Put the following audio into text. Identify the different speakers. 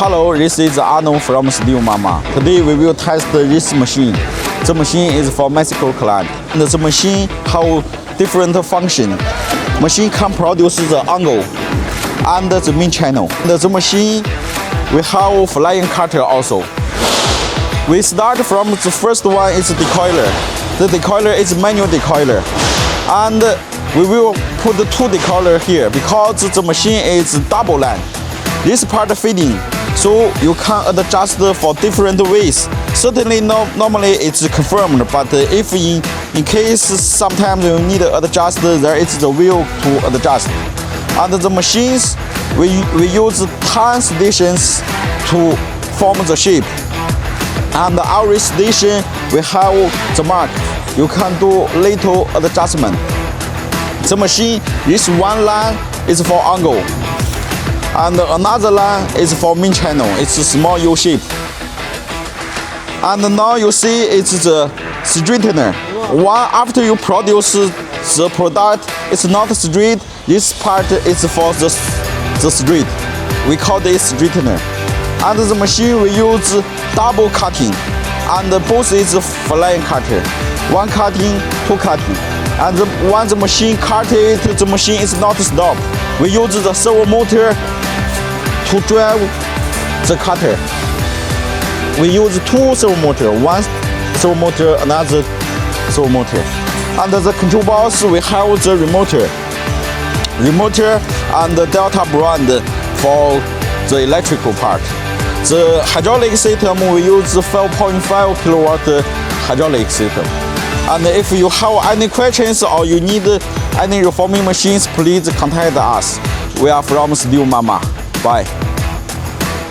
Speaker 1: Hello, this is Arnold from Steelmama. Today we will test this machine. The machine is for Mexico client. The machine have different function. Machine can produce the angle and the main channel. The machine we have flying cutter also. We start from the first one is decoiler. The decoiler is manual decoiler, and we will put the two decoiler here because the machine is double line. This part fitting, so you can adjust for different ways. Certainly, normally it's confirmed, but if in case sometimes you need to adjust, there is the wheel to adjust. And the machines, we use 10 stations to form the shape. And every station we have the mark. You can do little adjustment. The machine, this one line is for angle, and another line is for main channel. It's a small U shape. And now you see it's the straightener. One after you produce the product, it's not straight. This part is for the straight. We call this straightener. And the machine we use double cutting, and both is flying cutter. One cutting, two cutting. And when the machine cut it, the machine is not stop. We use the servo motor to drive the cutter. We use two servo motor, one servo motor, another servo motor. Under the control box, we have the remote and the Delta brand for the electrical part. The hydraulic system, we use 5.5 kilowatt hydraulic system. And if you have any questions or you need any reforming machines, please contact us. We are from Steelmama. Bye.